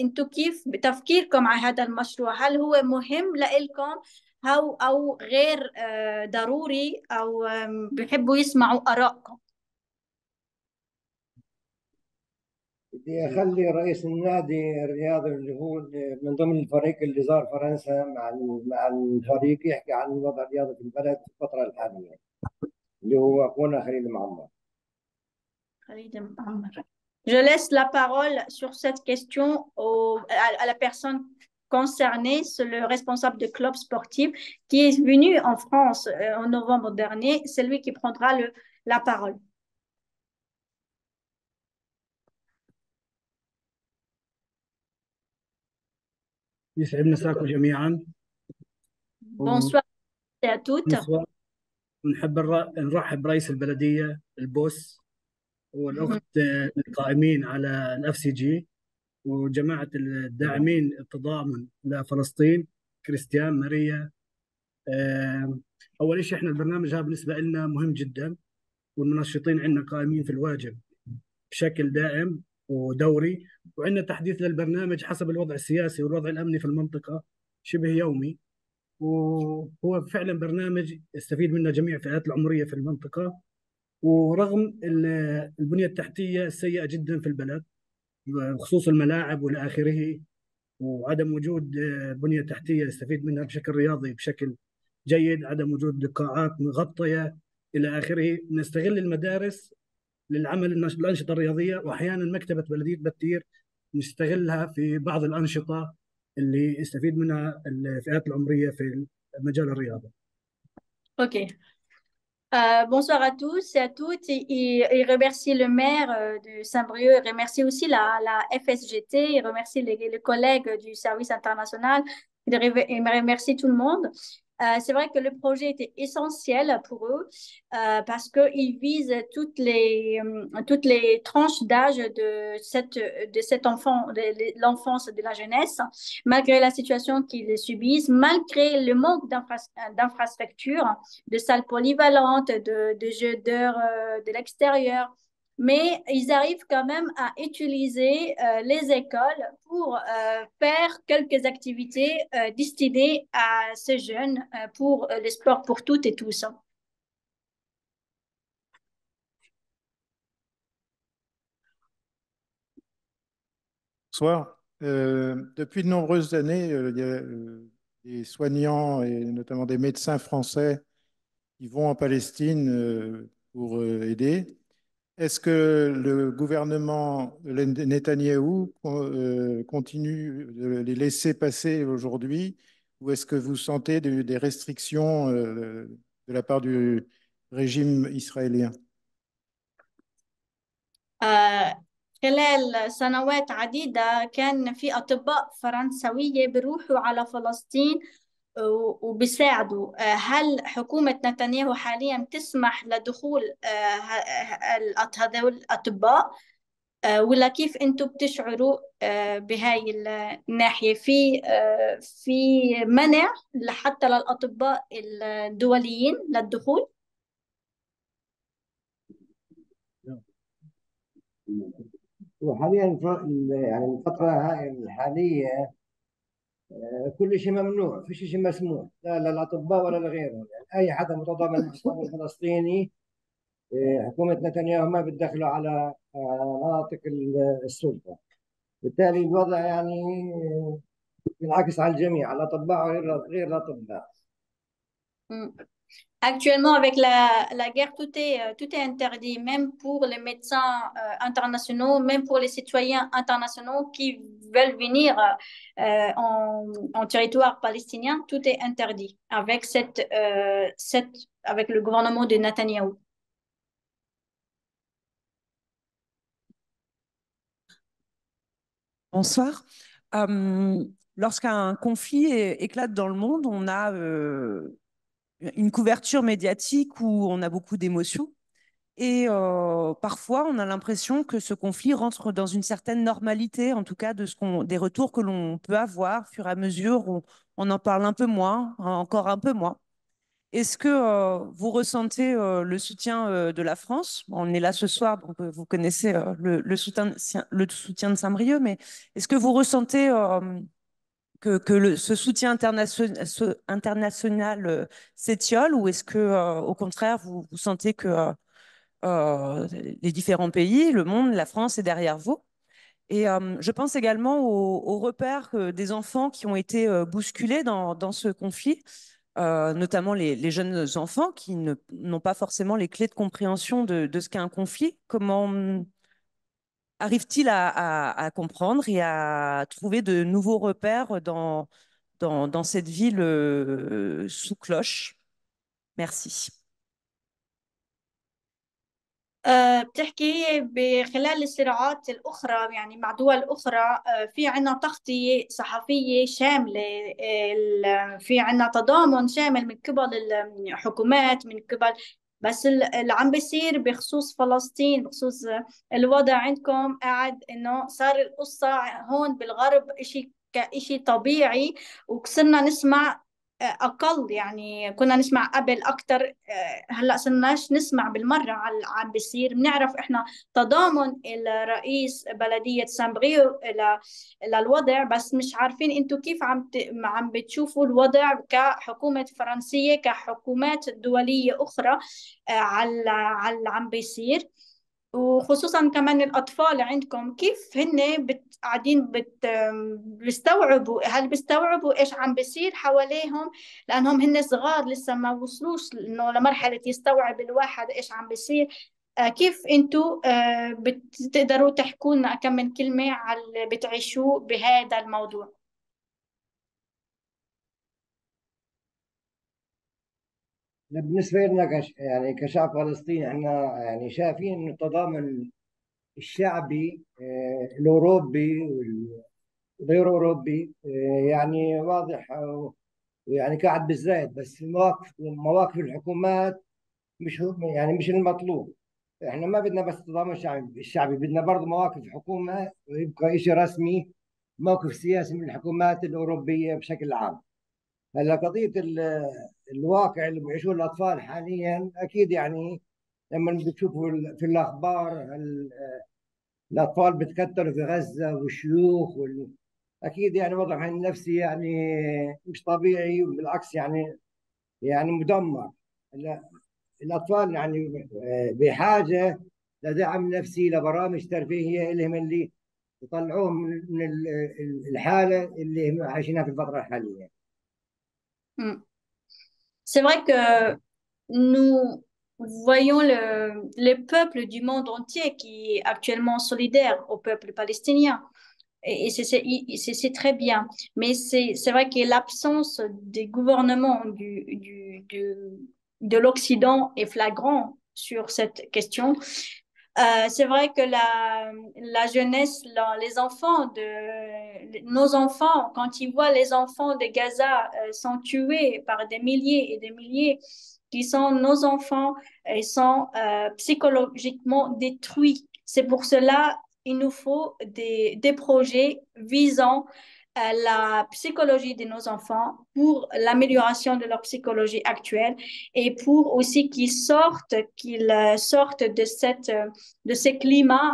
أنتوا كيف بتفكيركم على هذا المشروع؟ هل هو مهم لإلكم أو غير ضروري، أو بحبوا يسمعوا آرائكم؟ بدي أخلي رئيس النادي الرياضي اللي هو من ضمن الفريق اللي زار فرنسا مع الفريق يحكي عن الوضع الرياضي في البلد في الفترة الحالية، اللي هو أخونا خليل معمر. Je laisse la parole sur cette question à la personne concernée, c'est le responsable de club sportif qui est venu en France en novembre dernier. C'est lui qui prendra la parole. يسعد مساكم جميعا. Bonsoir à toutes. نحب نرحب برئيس البلدية البوس والأخت القائمين على الأف سي جي وجماعة الداعمين التضامن لفلسطين، كريستيان، ماريا. أول شيء إحنا البرنامج هذا بالنسبة لنا مهم جدا، والمنشطين عندنا قائمين في الواجب بشكل دائم ودوري، وعندنا تحديث للبرنامج حسب الوضع السياسي والوضع الأمني في المنطقة شبه يومي. وهو فعلا برنامج يستفيد منه جميع الفئات العمرية في المنطقة، ورغم البنية التحتية السيئة جدا في البلد بخصوص الملاعب والى اخره، وعدم وجود بنية تحتية يستفيد منها بشكل رياضي بشكل جيد، عدم وجود قاعات مغطية الى اخره، نستغل المدارس للعمل الأنشطة الرياضية، واحيانا مكتبة بلدية بتير نستغلها في بعض الأنشطة اللي يستفيد منها الفئات العمرية في مجال الرياضة. Ok. Bonsoir à tous et à toutes. Il remercie le maire de Saint-Brieuc, il remercie aussi la FSGT, il remercie les collègues du service international, il remercie tout le monde. C'est vrai que le projet était essentiel pour eux parce qu'il vise toutes les tranches d'âge de cet enfant, de l'enfance et de la jeunesse, malgré la situation qu'ils subissent, malgré le manque d'infrastructures, de salles polyvalentes, de jeux d'heures de l'extérieur. Mais ils arrivent quand même à utiliser les écoles pour faire quelques activités destinées à ces jeunes pour le sport pour toutes et tous. Bonsoir. Depuis de nombreuses années, il y a des soignants et notamment des médecins français qui vont en Palestine pour aider. Est-ce que le gouvernement Netanyahou continue de les laisser passer aujourd'hui, ou est-ce que vous sentez des restrictions de la part du régime israélien? خلال سنوات عديدة كان في أطباء فرنسوية بيروحوا على فلسطين وبيساعدوا. هل حكومة نتنياهو حاليا تسمح لدخول هذول الأطباء؟ ولا كيف أنتم بتشعروا بهاي الناحية في منع حتى للأطباء الدوليين للدخول؟ وحاليا يعني الفترة هاي الحالية كل شيء ممنوع، في شيء مسموح، لا للأطباء ولا لغيرهم. يعني أي حدا متضامن مع الشعب الفلسطيني، حكومة نتنياهو ما بتدخلوا على مناطق السلطة. بالتالي الوضع يعني ينعكس على الجميع، على الأطباء وغير الأطباء. Actuellement, avec la guerre, tout est interdit, même pour les médecins internationaux, même pour les citoyens internationaux qui veulent venir en territoire palestinien, tout est interdit avec avec le gouvernement de Netanyahou. Bonsoir. Lorsqu'un conflit éclate dans le monde, on a une couverture médiatique où on a beaucoup d'émotions. Et parfois, on a l'impression que ce conflit rentre dans une certaine normalité, en tout cas des retours que l'on peut avoir au fur et à mesure. On en parle un peu moins, encore un peu moins. Est-ce que vous ressentez le soutien de la France? On est là ce soir, donc vous connaissez le soutien de Saint-Brieuc, mais est-ce que vous ressentez que ce soutien international s'étiole, ou est-ce que au contraire, vous sentez que les différents pays, le monde, la France est derrière vous? Et je pense également aux repères des enfants qui ont été bousculés dans ce conflit, notamment les jeunes enfants qui n'ont pas forcément les clés de compréhension de ce qu'est un conflit. Comment arrivent-ils à comprendre et à trouver de nouveaux repères dans cette ville sous cloche? Merci. بتحكي بخلال الصراعات الأخرى يعني مع دول أخرى، في عنا تغطية صحفية شاملة، في عنا تضامن شامل من قبل الحكومات، من قبل بس اللي عم بيصير بخصوص فلسطين، بخصوص الوضع عندكم قاعد إنه صار القصة هون بالغرب إشي طبيعي، وصرنا نسمع أقل. يعني كنا نسمع قبل أكتر، هلأ صرناش نسمع بالمرة على اللي عم بيصير. بنعرف إحنا تضامن الرئيس بلدية سامبغيو للوضع، بس مش عارفين أنتوا كيف عم بتشوفوا الوضع كحكومة فرنسية، كحكومات دولية أخرى على اللي عم بيصير. وخصوصا كمان الأطفال عندكم كيف هن قاعدين بيستوعبوا، هل بيستوعبوا إيش عم بيصير حواليهم؟ لأنهم هن صغار لسه ما وصلوش إنه لمرحلة يستوعب الواحد إيش عم بيصير. كيف أنتوا بتقدروا تحكوا لنا كم من كلمة على اللي بتعيشوه بهذا الموضوع؟ بالنسبة لنا يعني كشعب فلسطيني، احنا يعني شايفين انه التضامن الشعبي الأوروبي والغير أوروبي يعني واضح، ويعني قاعد بالزايد. بس مواقف الحكومات مش المطلوب. احنا ما بدنا بس التضامن الشعبي، بدنا برضه مواقف حكومة ويبقى شيء رسمي، موقف سياسي من الحكومات الأوروبية بشكل عام. هلا قضية الواقع اللي بيعيشوه الأطفال حاليا، أكيد يعني لما بتشوفوا في الأخبار الأطفال بتكتروا في غزة والشيوخ أكيد يعني وضعهم النفسي يعني مش طبيعي، بالعكس يعني مدمر. الأطفال يعني بحاجة لدعم نفسي، لبرامج ترفيهية لهم اللي يطلعوهم من الحالة اللي هم عايشينها في الفترة الحالية. C'est vrai que nous voyons les peuples du monde entier qui est actuellement solidaire au peuple palestinien. Et c'est très bien. Mais c'est vrai que l'absence des gouvernements de l'Occident est flagrant sur cette question. C'est vrai que la jeunesse, les enfants nos enfants, quand ils voient les enfants de Gaza sont tués par des milliers et des milliers, qui sont nos enfants, ils sont psychologiquement détruits. C'est pour cela il nous faut des projets visant la psychologie de nos enfants, pour l'amélioration de leur psychologie actuelle et pour aussi qu'ils sortent de ces climats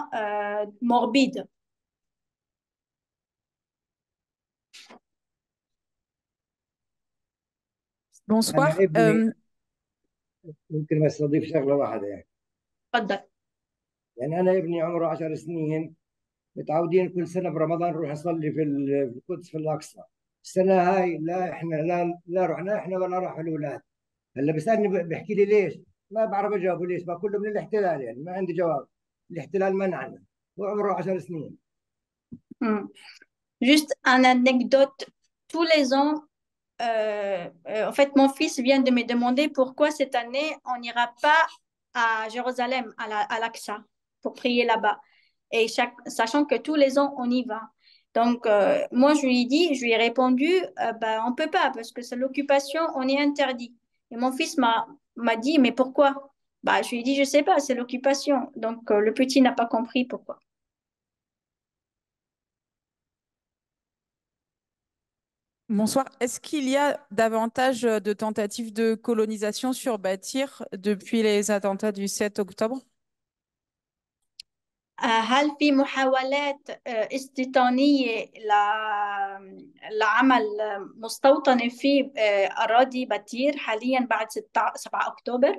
morbides. Bonsoir. أنا ابني ممكن بس أضيف شغلة واحدة يعني. تفضل. يعني أنا ابني عمره 10 سنين، متعودين كل سنة برمضان نروح نصلي في القدس في الأقصى. السنة هاي لا إحنا لا رحنا إحنا ولا راحوا الأولاد. هلا بيسألني بيحكي لي ليش؟ ما بعرف أجاوبه ليش، بقول له من الاحتلال، يعني ما عندي جواب. الاحتلال منعنا وعمره 10 سنين. Juste une anecdote. Tous les ans, en fait, mon fils vient de me demander pourquoi cette année on n'ira pas à Jérusalem, à l'Aqsa, pour prier là-bas. Et sachant que tous les ans on y va. Donc, moi je lui ai répondu, bah, on peut pas parce que c'est l'occupation, on est interdit. Et mon fils m'a dit, mais pourquoi? Bah, je lui ai dit, je sais pas, c'est l'occupation. Donc, le petit n'a pas compris pourquoi. Bonsoir. Est-ce qu'il y a davantage de tentatives de colonisation sur Batir depuis les attentats du 7 octobre? هل في محاولات استيطانية لعمل مستوطنة في أراضي باتير حاليا بعد 7 أكتوبر؟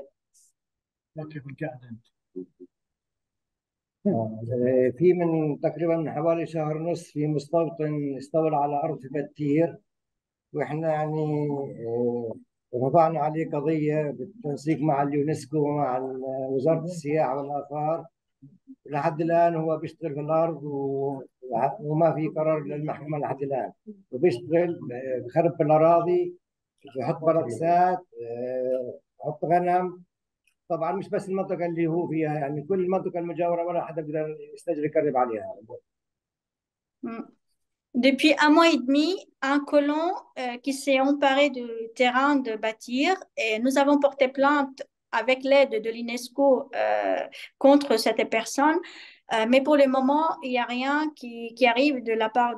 في من تقريبا من حوالي شهر ونص في مستوطن استولى على أرض في بتير، وإحنا يعني رفعنا عليه قضية بالتنسيق مع اليونسكو ومع وزارة السياحة والآثار. لحد الآن هو بيشتغل في الأرض وما في قرار للمحكمة لحد الآن، وبيشتغل بخرب بالأراضي، بحط بلاكسات، بحط غنم. طبعا مش بس المنطقة اللي هو فيها، يعني كل المنطقة المجاورة ولا حدا بيقدر يستجري يقرب عليها. Depuis un mois et demi, un colon qui s'est emparé du terrain de Bâtir, et nous avons porté plainte avec l'aide de l'UNESCO contre cette personne. Mais pour le moment, il n'y a rien qui arrive de la part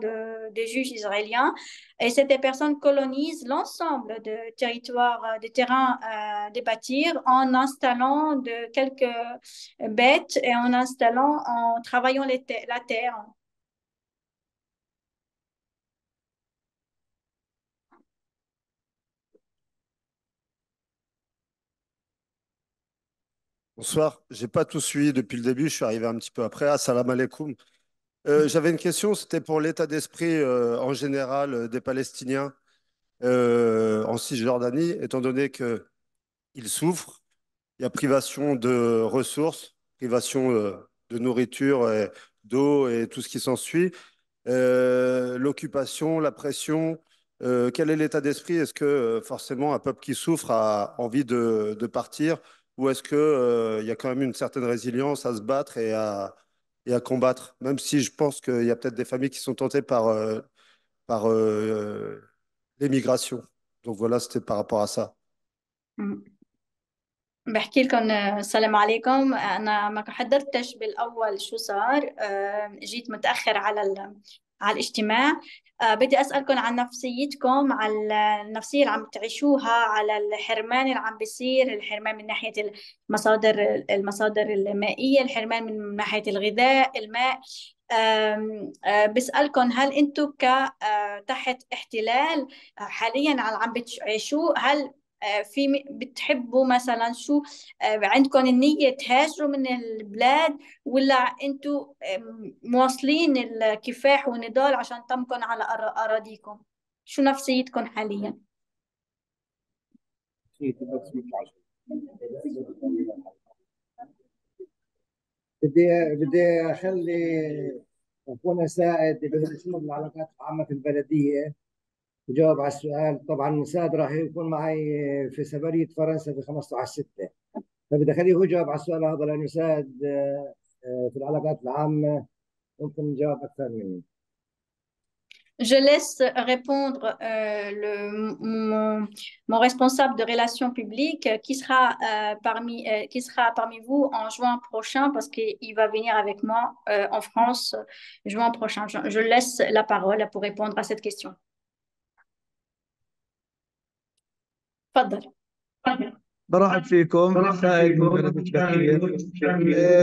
des juges israéliens. Et cette personne colonise l'ensemble du territoire, des terrains de Bâtir en installant de quelques bêtes et en travaillant la terre. Bonsoir, j'ai pas tout suivi depuis le début, je suis arrivé un petit peu après. Assalamu alaikum. J'avais une question, c'était pour l'état d'esprit en général des Palestiniens en Cisjordanie, étant donné qu'ils souffrent, il y a privation de ressources, privation de nourriture, et d'eau et tout ce qui s'ensuit, l'occupation, la pression. Quel est l'état d'esprit? Est-ce que forcément un peuple qui souffre a envie de partir, ou est-ce que il y a quand même une certaine résilience à se battre et à combattre, même si je pense qu'il y a peut-être des familles qui sont tentées par l'émigration. Donc voilà, c'était par rapport à ça. بحكي لكم السلام عليكم. أنا ما حضرتش بالأول شو صار، جيت متأخر على الاجتماع. بدي أسألكم عن نفسيتكم، على النفسية اللي عم تعيشوها، على الحرمان اللي عم بيصير، الحرمان من ناحية المصادر المائية، الحرمان من ناحية الغذاء، الماء. بسألكم هل أنتم تحت احتلال حاليا عم بتعيشوه؟ هل بتحبوا مثلا شو عندكم النية تهاجروا من البلاد، ولا انتوا مواصلين الكفاح والنضال عشان تمكن على أراضيكم؟ شو نفسيتكم حاليا؟ بدي اخلي اخونا سائد اللي هو مسؤول العلاقات العامه في البلديه يجاوب على السؤال. طبعا سائد راح يكون معي في سفريه فرنسا ب 15/6، فبدي اخليه هو يجاوب على السؤال هذا، لانه سائد في العلاقات العامه ممكن يجاوب اكثر مني. Je laisse répondre mon responsable de relations publiques qui sera parmi vous en juin prochain parce qu'il va venir avec moi en France juin prochain. Je laisse la parole pour répondre à cette question. تفضل. برحب فيكم سعيد من بلد بكير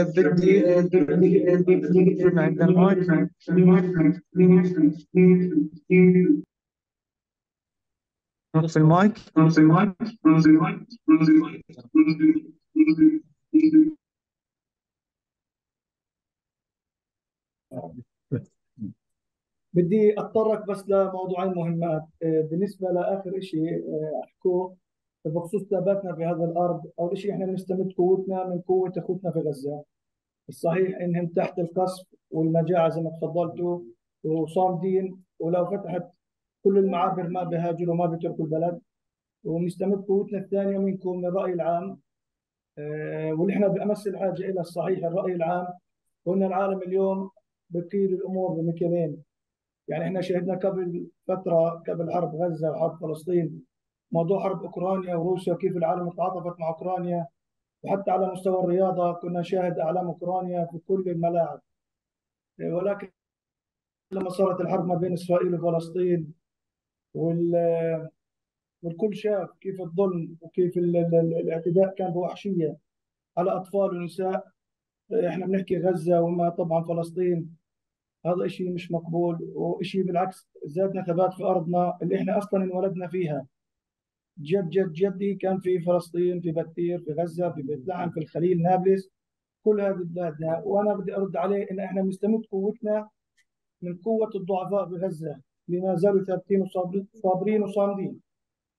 بدي يكون عندنا المايك نص المايك بدي اتطرق بس لموضوعين مهمات بالنسبه لاخر شيء احكوه بخصوص ثباتنا في هذا الارض. اول شيء احنا بنستمد قوتنا من قوه اخوتنا في غزه. الصحيح انهم تحت القصف والمجاعه زي ما تفضلتوا وصامدين، ولو فتحت كل المعابر ما بهاجروا ما بيتركوا البلد. ونستمد قوتنا الثانيه منكم من الراي العام، واللي احنا بامس الحاجه الى الصحيح الراي العام. وان العالم اليوم بقيد الامور بمكيالين. يعني احنا شهدنا قبل فتره قبل حرب غزه وحرب فلسطين موضوع حرب اوكرانيا وروسيا كيف العالم تعاطفت مع اوكرانيا، وحتى على مستوى الرياضه كنا نشاهد اعلام اوكرانيا في كل الملاعب. ولكن لما صارت الحرب ما بين اسرائيل وفلسطين والكل شاف كيف الظلم وكيف الاعتداء كان بوحشيه على اطفال ونساء. احنا بنحكي غزه وما طبعا فلسطين. هذا شيء مش مقبول وشيء بالعكس زادنا ثبات في ارضنا اللي احنا اصلا انولدنا فيها. جد جد جدي كان في فلسطين، في بتير، في غزه، في بيت لحم، في الخليل، نابلس، كل هذه بلادنا. وانا بدي ارد عليه ان احنا بنستمد قوتنا من قوه الضعفاء بغزه اللي ما زالوا ثابتين وصابرين وصامدين.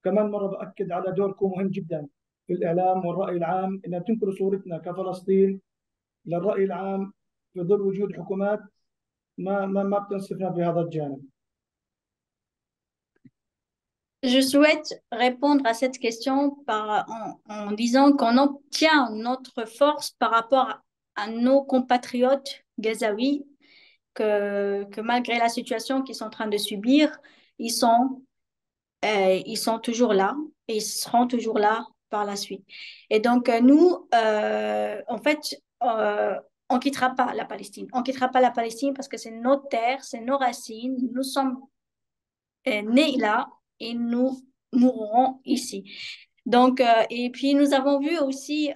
كمان مره باكد على دوركم مهم جدا في الاعلام والراي العام ان تنقلوا صورتنا كفلسطين للراي العام في ظل وجود حكومات ما بتنصفنا في هذا الجانب. Je souhaite répondre à cette question en disant qu'on obtient notre force par rapport à nos compatriotes gazaouis, que malgré la situation qu'ils sont en train de subir, ils sont toujours là et ils seront toujours là par la suite. Et donc, nous, en fait, on ne quittera pas la Palestine. On ne quittera pas la Palestine parce que c'est notre terre, c'est nos racines. Nous sommes nés là et nous mourrons ici. Donc, et puis nous avons vu aussi,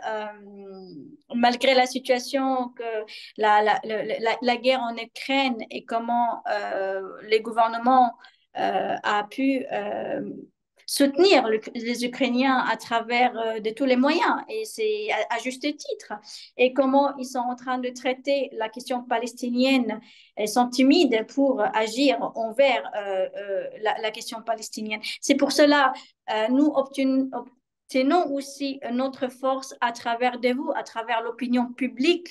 malgré la situation, que la guerre en Ukraine et comment les gouvernements a pu soutenir les Ukrainiens à travers de tous les moyens, et c'est à juste titre, et comment ils sont en train de traiter la question palestinienne, ils sont timides pour agir envers la question palestinienne. C'est pour cela nous obtenons aussi notre force à travers de vous, à travers l'opinion publique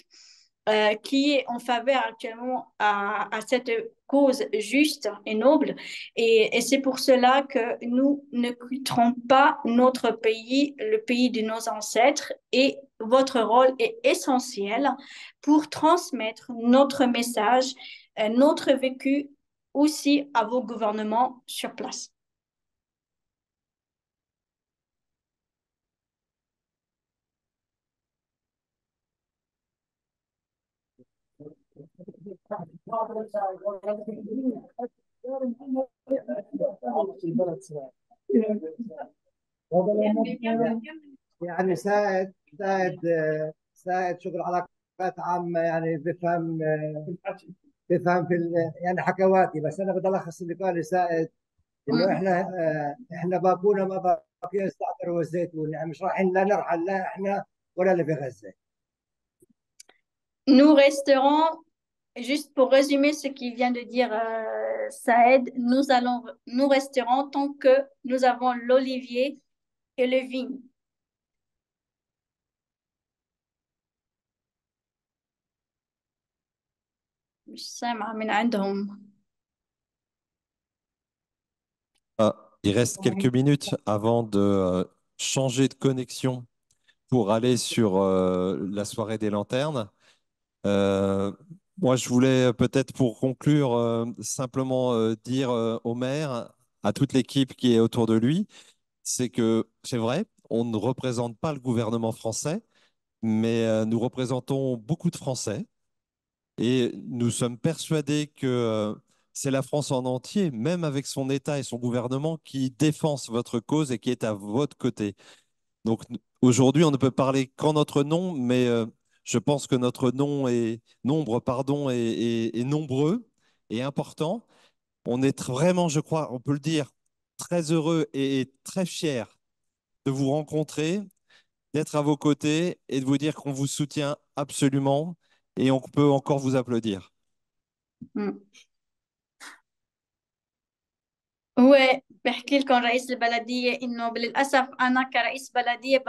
qui est en faveur actuellement à cette cause juste et noble. Et c'est pour cela que nous ne quitterons pas notre pays, le pays de nos ancêtres, et votre rôle est essentiel pour transmettre notre message, notre vécu aussi à vos gouvernements sur place. يعني سائد شغل علاقات عامة، يعني بفهم يعني حكواتي. بس انا بدي الخص اللي قال سائد انه احنا باقونا ما باقي الزعتر والزيتون، يعني مش رايحين لا نرحل لا احنا ولا اللي في غزة. Nous resterons, juste pour résumer ce qu'il vient de dire Saïd, nous resterons tant que nous avons l'olivier et le vigne. مش سامعة من عندهم. Il reste quelques minutes avant de changer de connexion pour aller sur la soirée des lanternes. Moi, je voulais peut-être pour conclure simplement dire au maire, à toute l'équipe qui est autour de lui, c'est que c'est vrai, on ne représente pas le gouvernement français, mais nous représentons beaucoup de Français et nous sommes persuadés que c'est la France en entier, même avec son État et son gouvernement, qui défend votre cause et qui est à votre côté. Donc aujourd'hui, on ne peut parler qu'en notre nom, mais je pense que notre nombre, pardon, est nombreux et important. On est vraiment, je crois, on peut le dire, très heureux et très fiers de vous rencontrer, d'être à vos côtés et de vous dire qu'on vous soutient absolument et on peut encore vous applaudir. هو بحكي لكم رئيس البلدية إنه للأسف أنا كرئيس بلدية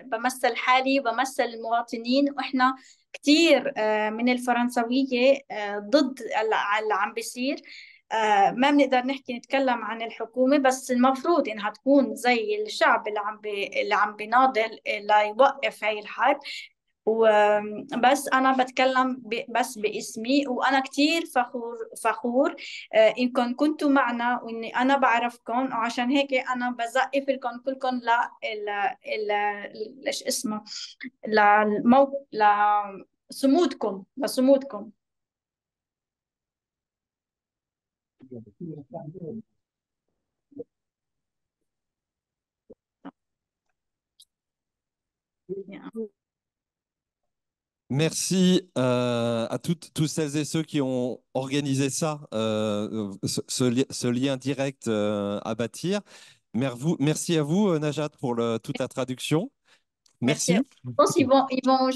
بمثل حالي وبمثل المواطنين، وإحنا كتير من الفرنسوية ضد اللي عم بيصير. ما بنقدر نتكلم عن الحكومة، بس المفروض إنها تكون زي الشعب اللي عم بيناضل ليوقف هاي الحرب. وبس أنا بتكلم بس باسمي، وأنا كتير فخور إنكم كنتوا معنا وإني أنا بعرفكم، وعشان هيك أنا بزقف لكم كلكم ليش اسمه لصمودكم. Merci à tous celles et ceux qui ont organisé ça, ce lien direct à bâtir. Merci à vous, Najat, pour toute la traduction. Merci. Je pense qu'ils vont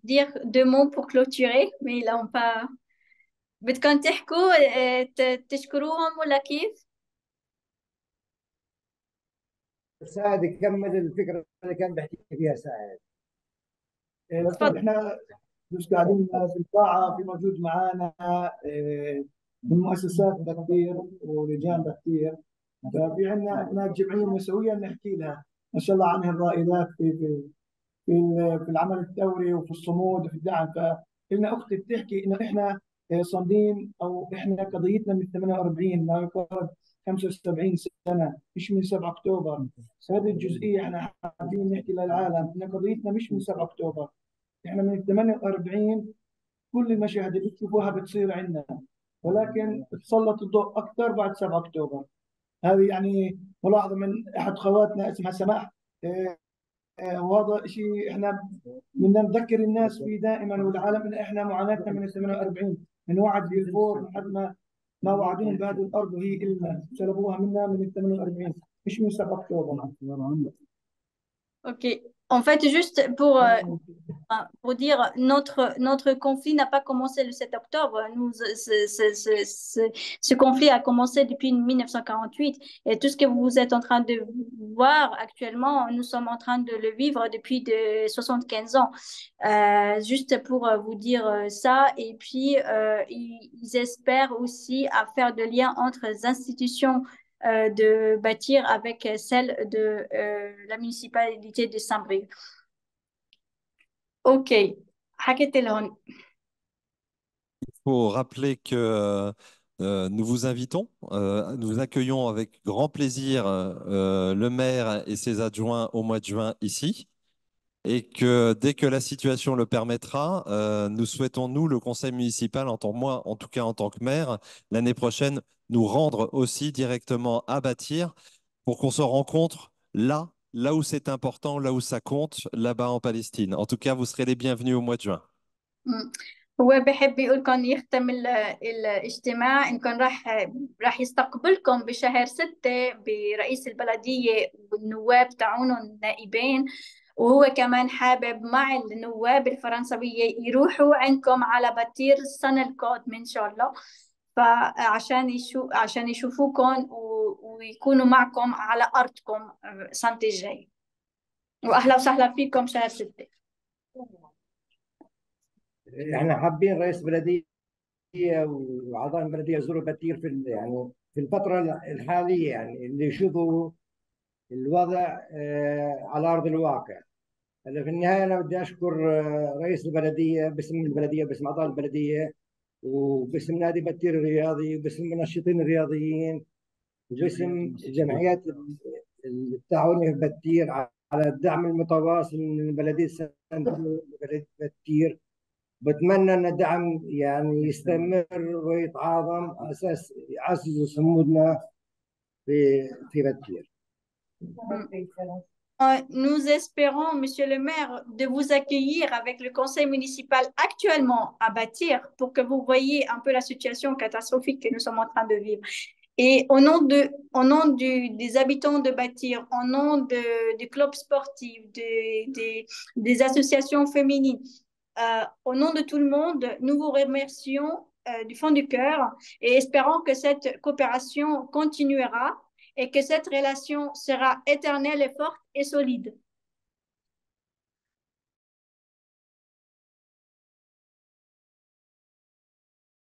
dire 2 mots pour clôturer, mais ils n'ont pas. بدكم تحكوا تشكروهم ولا كيف؟ سعد كمل الفكرة اللي كان بحكي فيها سعد. طبعا احنا مش قاعدين في القاعة، في موجود معانا من مؤسسات كثير ولجان كثير، ففي عندنا هناك جمعية نسوية نحكي لها ما شاء الله عنها الرائدات في العمل الثوري وفي الصمود وفي الدعم. فإلنا أختي بتحكي إنه إحنا صامدين، أو إحنا قضيتنا من 48 ما يقارب 75 سنة، مش من 7 أكتوبر. هذه الجزئية إحنا حابين نحكي للعالم إن قضيتنا مش من 7 أكتوبر، إحنا من 48. كل المشاهد اللي بتشوفوها بتصير عندنا، ولكن تسلط الضوء أكثر بعد 7 أكتوبر. هذه يعني ملاحظة من أحد خواتنا اسمها سماح. وهذا شيء احنا بدنا نذكر الناس فيه دائما والعالم ان احنا معاناتنا من 48، من وعد بالفور لحد ما وعدوهم بهذه الارض وهي النا سلبوها منا من 48، مش من 7 اكتوبر. Ok. En fait, juste pour dire, notre conflit n'a pas commencé le 7 octobre. Ce conflit a commencé depuis 1948. Et tout ce que vous êtes en train de voir actuellement, nous sommes en train de le vivre depuis 75 ans. Juste pour vous dire ça. Et puis, ils espèrent aussi à faire de liens entre les institutions de bâtir avec celle de la municipalité de Saint-Brieuc. OK. حكيت لهم. Il faut rappeler que nous vous invitons, nous vous accueillons avec grand plaisir le maire et ses adjoints au mois de juin ici, et que dès que la situation le permettra, nous souhaitons, nous, le conseil municipal, moi, en tout cas en tant que maire, l'année prochaine, nous rendre aussi directement à Bâtir pour qu'on se rencontre là où c'est important, là où ça compte, là-bas en Palestine. En tout cas, vous serez les bienvenus au mois de juin. هو بحب يقولكم يختم الاجتماع إنكم راح يستقبلكم بشهر 6 برئيس البلدية والنواب تاعونه النائبين، وهو كمان حابب مع النواب الفرنسوية يروحوا عندكم على باتير السنة القادمة إن شاء الله، عشان يشوفوكم ويكونوا معكم على أرضكم السنة الجاي. وأهلا وسهلا فيكم شهر 6. احنا حابين رئيس بلديه واعضاء البلديه يزوروا باتير في الفتره الحاليه، يعني اللي يشوفوا الوضع على ارض الواقع. هلا في النهاية أنا بدي أشكر رئيس البلدية باسم البلدية باسم أعضاء البلدية وباسم نادي بتير الرياضي وباسم المنشطين الرياضيين وباسم جمعيات التعاونية في بتير على الدعم المتواصل من بلدية سنترو وبلدية بتير. بتمنى أن الدعم يعني يستمر ويتعاظم على أساس يعزز صمودنا في بتير. Nous espérons, Monsieur le maire, de vous accueillir avec le conseil municipal actuellement à bâtir pour que vous voyez un peu la situation catastrophique que nous sommes en train de vivre. Et au nom des habitants de bâtir, au nom du club sportif, des associations féminines, au nom de tout le monde, nous vous remercions du fond du cœur et espérons que cette coopération continuera et que cette relation sera éternelle et forte et solide.